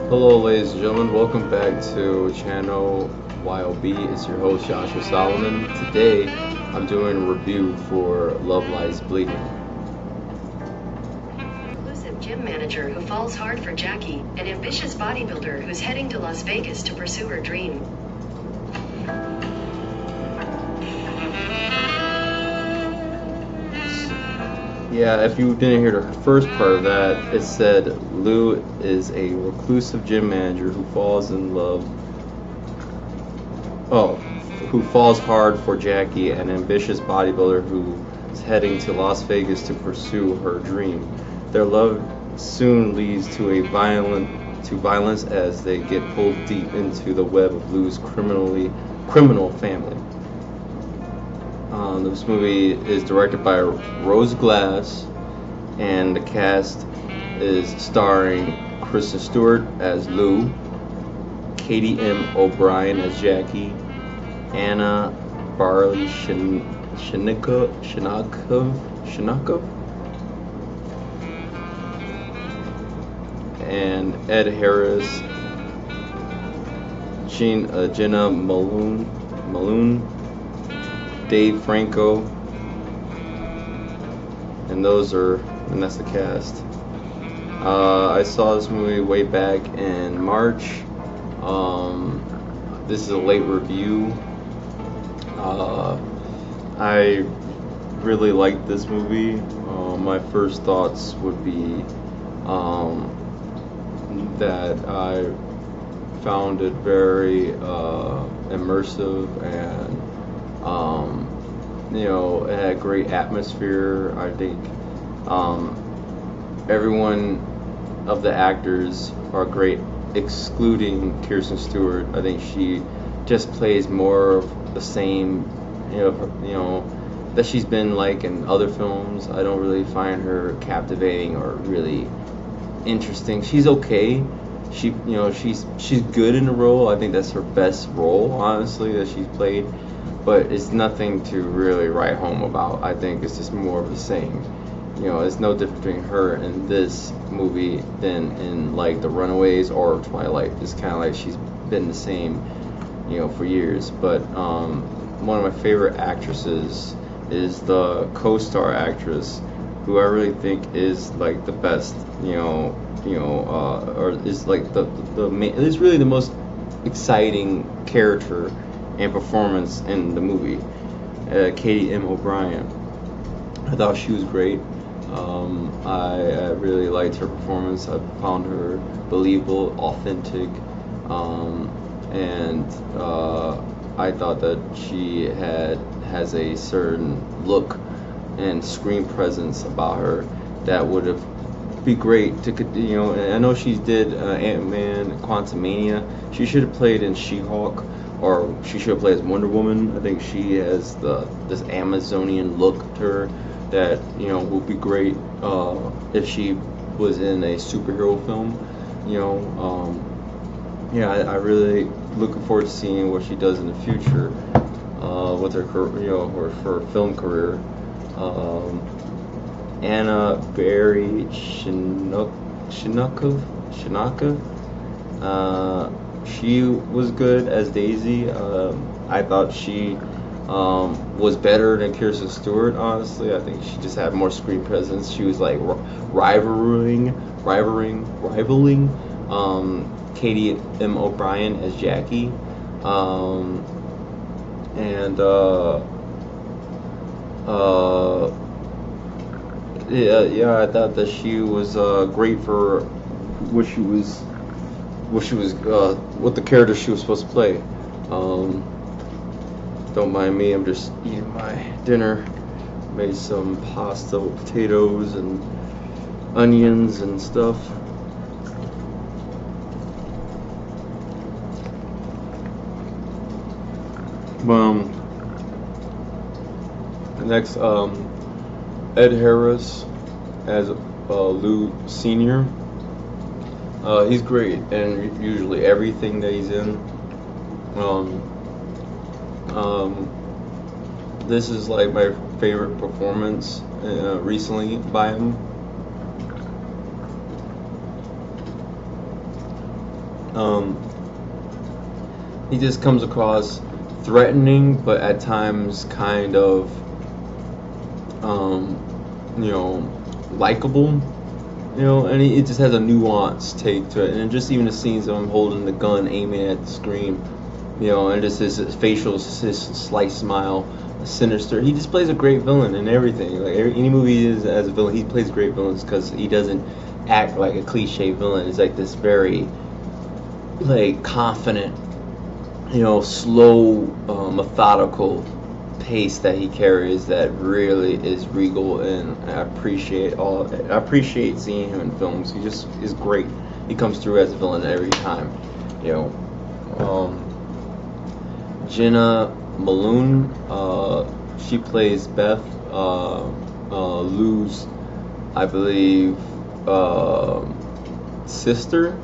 Hello, ladies and gentlemen. Welcome back to channel Y.O.B. It's your host, Joshua Solomon. Today, I'm doing a review for Love Lies Bleeding. Elusive gym manager who falls hard for Jackie, an ambitious bodybuilder who's heading to Las Vegas to pursue her dream. Yeah, if you didn't hear the first part of that, it said Lou is a reclusive gym manager who falls in love. Oh, who falls hard for Jackie, an ambitious bodybuilder who is heading to Las Vegas to pursue her dream. Their love soon leads to violence as they get pulled deep into the web of Lou's criminal family. This movie is directed by Rose Glass, and the cast is starring Kristen Stewart as Lou, Katie M. O'Brien as Jackie, Anna Barley Shinakov, and Ed Harris, Jenna Malone, Dave Franco, and that's the cast. I saw this movie way back in March. This is a late review. I really liked this movie. My first thoughts would be that I found it very immersive, and it had great atmosphere. I think everyone of the actors are great, excluding Kirsten Stewart. I think she just plays more of the same, that she's been like in other films. I don't really find her captivating or really interesting. She's okay. She's good in the role. I think that's her best role, honestly, that she's played. But it's nothing to really write home about. I think it's just more of the same. It's no different between her and this movie than in like The Runaways or Twilight. It's kind of like she's been the same, for years. But one of my favorite actresses is the co-star actress, who I really think is like the best, or is like the main, is really the most exciting character and performance in the movie. Katie M. O'Brien. I thought she was great. I really liked her performance. I found her believable, authentic, and I thought that she has a certain look and screen presence about her that would have be great to, and I know she did Ant-Man, Quantumania. She should have played in She-Hulk, or she should have played as Wonder Woman. I think she has this Amazonian look to her that would be great if she was in a superhero film. I really looking forward to seeing what she does in the future with her film career. Anna Barry Shinakov. She was good as Daisy. I thought she was better than Kirsten Stewart, honestly. I think she just had more screen presence. She was like rivaling Katie M. O'Brien as Jackie. And I thought that she was great for what what the character she was supposed to play. Don't mind me, I'm just eating my dinner. Made some pasta with potatoes and onions and stuff. Next, Ed Harris as Lou Sr. He's great, and usually everything that he's in. This is like my favorite performance recently by him. Um, he just comes across threatening, but at times kind of, um, you know, likable. And it just has a nuanced take to it, and just even the scenes of him holding the gun, aiming at the screen, and just his facial, his slight smile, sinister. He just plays a great villain in everything. Like any movie he is as a villain, he plays great villains because he doesn't act like a cliche villain. He's like this very, like, confident, slow, methodical pace that he carries that really is regal, and I appreciate seeing him in films. He just is great. He comes through as a villain every time. You know, Jenna Malone, she plays Beth, Lou's, I believe, sister,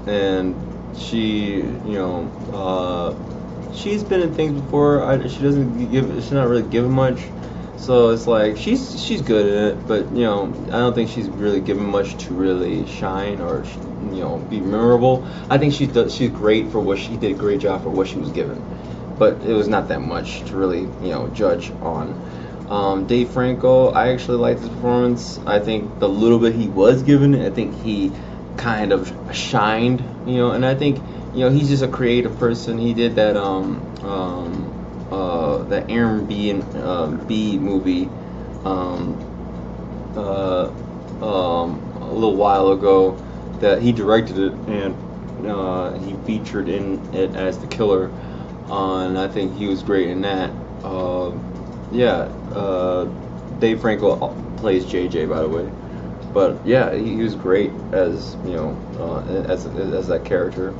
and she, she's been in things before. She's not really given much, so it's like she's good in it, but I don't think she's really given much to really shine or be memorable. I think she's great for what she did. A great job for what she was given, but it was not that much to really judge on. Dave Franco, I actually liked his performance. I think the little bit he was given, I think he kind of shined, and I think he's just a creative person. He did that that Aaron B and B movie a little while ago that he directed it, and he featured in it as the killer, and I think he was great in that. Yeah, Dave Franco plays JJ, by the way. But yeah, he was great as as that character.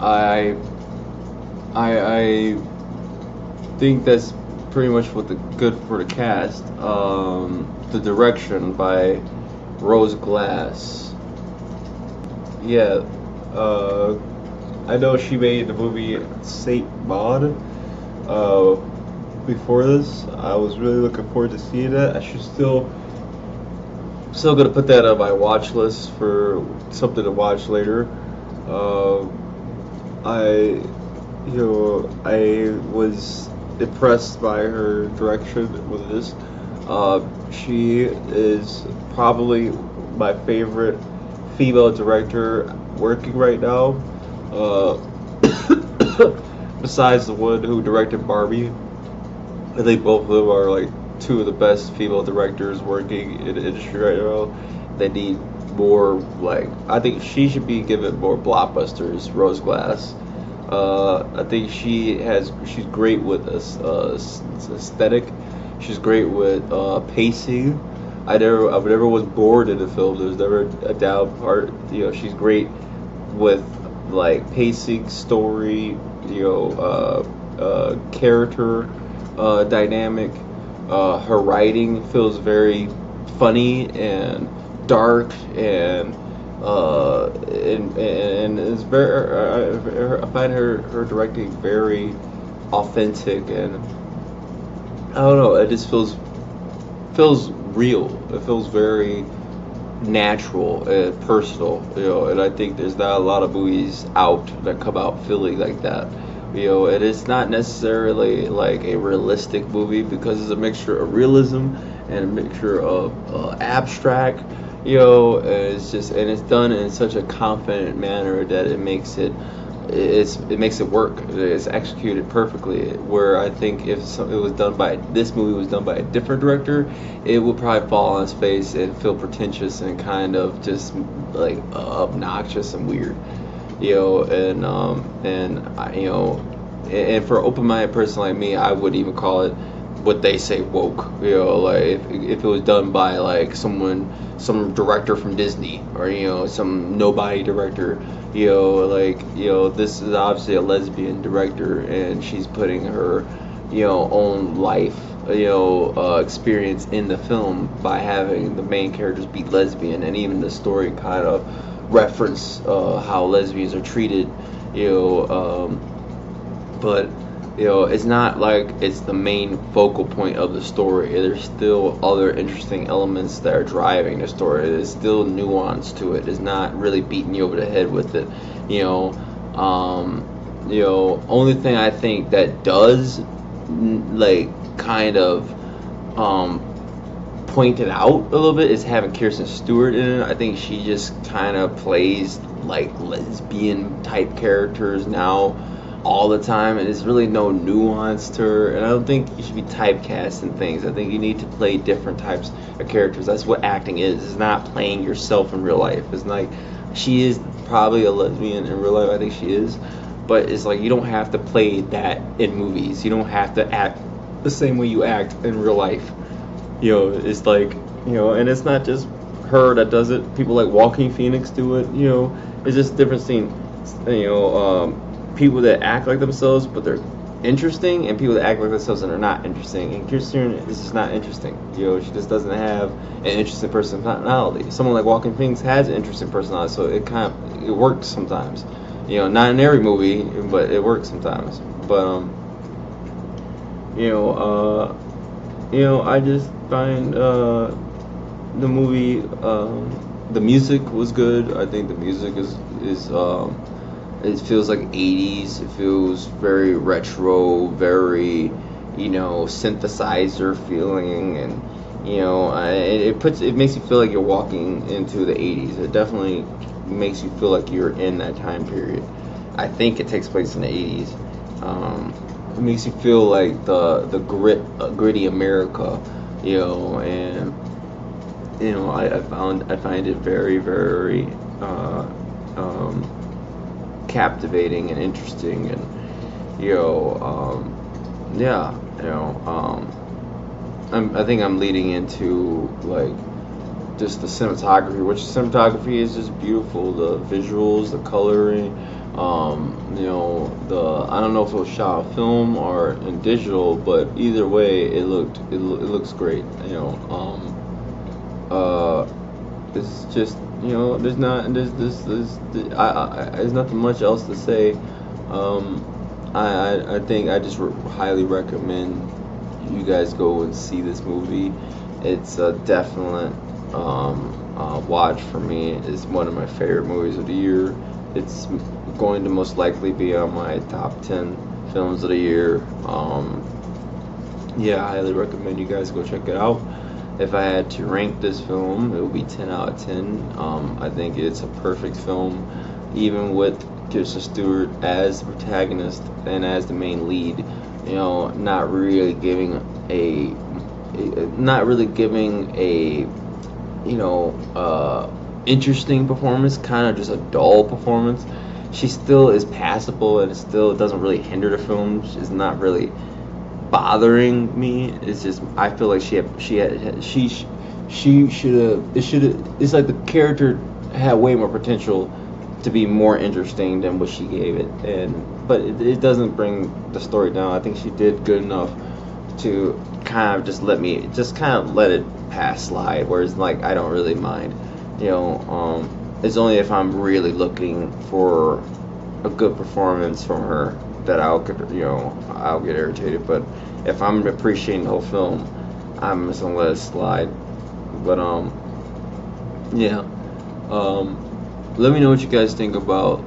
I think that's pretty much what the good for the cast. The direction by Rose Glass. Yeah, I know she made the movie Saint Maud. Before this, I was really looking forward to seeing that. I should still gonna put that on my watch list for something to watch later. I was impressed by her direction with this. She is probably my favorite female director working right now. Besides the one who directed Barbie, I think both of them are like two of the best female directors working in the industry right now. They need more, I think she should be given more blockbusters. Rose Glass. I think she's great with aesthetic. She's great with pacing. I never was bored in the film. There's never a down part. She's great with pacing, story, character dynamic. Her writing feels very funny and dark, and it's very. I find her directing very authentic, and I don't know. It just feels real. It feels very natural and personal, and I think there's not a lot of movies out that come out feeling like that. And it's not necessarily like a realistic movie because it's a mixture of realism and a mixture of abstract. And it's done in such a confident manner that it makes it work. It's executed perfectly. Where I think if this movie was done by a different director, it would probably fall on its face and feel pretentious and kind of just obnoxious and weird. And for an open-minded person like me, I would even call it what they say woke. If it was done by some director from Disney or some nobody director. This is obviously a lesbian director, and she's putting her own life experience in the film by having the main characters be lesbian, and even the story kind of reference how lesbians are treated. But it's not like it's the main focal point of the story. There's still other interesting elements that are driving the story. There's still nuance to it. It's not really beating you over the head with it. You know, only thing I think that does like kind of um, point it out a little bit is having Kirsten Stewart in it. I think she just kind of plays like lesbian type characters now all the time, and there's really no nuance to her. And I don't think you should be typecast in things. I think you need to play different types of characters. That's what acting is. It's not playing yourself in real life. It's like she is probably a lesbian in real life. I think she is, but it's like you don't have to play that in movies. You don't have to act the same way you act in real life. It's like, and it's not just her that does it. People like Walking Phoenix do it. It's just different scene. People that act like themselves but they're interesting, and people that act like themselves and are not interesting. And Kirsten is just not interesting. She just doesn't have an interesting personality. Someone like Walking Phoenix has an interesting personality, so it works sometimes. Not in every movie, but it works sometimes. But I just find the movie, the music was good. I think the music is it feels like 80s. It feels very retro, very synthesizer feeling, and it makes you feel like you're walking into the 80s. It definitely makes you feel like you're in that time period. I think it takes place in the 80s. It makes you feel like the gritty America, and I find it very, very captivating and interesting, and yeah, I think I'm leading into like just the cinematography, which cinematography is just beautiful. The visuals, the coloring, I don't know if it was shot on film or in digital, but either way, it looks great. It's just there's nothing much else to say. I think I just highly recommend you guys go and see this movie. It's a definite watch for me. It's one of my favorite movies of the year. It's going to most likely be on my top 10 films of the year. I highly recommend you guys go check it out. If I had to rank this film, it would be 10 out of 10. I think it's a perfect film, even with Kirsten Stewart as the protagonist and as the main lead. Not really giving a interesting performance, kind of just a dull performance. She still is passable, and it still doesn't really hinder the film. She's not really bothering me. It's just I feel like she should have. It's like the character had way more potential to be more interesting than what she gave it, but it doesn't bring the story down. I think she did good enough to kind of just let it pass slide. Whereas like I don't really mind. It's only if I'm really looking for a good performance from her that I'll get irritated. But if I'm appreciating the whole film, I'm just gonna let it slide. But let me know what you guys think about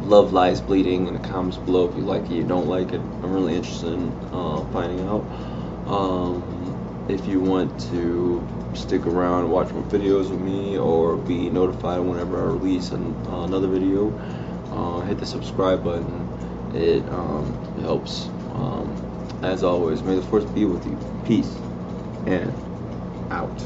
Love Lies Bleeding in the comments below. If you like it, you don't like it. I'm really interested in finding out. If you want to stick around and watch more videos with me, or be notified whenever I release another video, hit the subscribe button. It helps. As always, may the force be with you. Peace and out.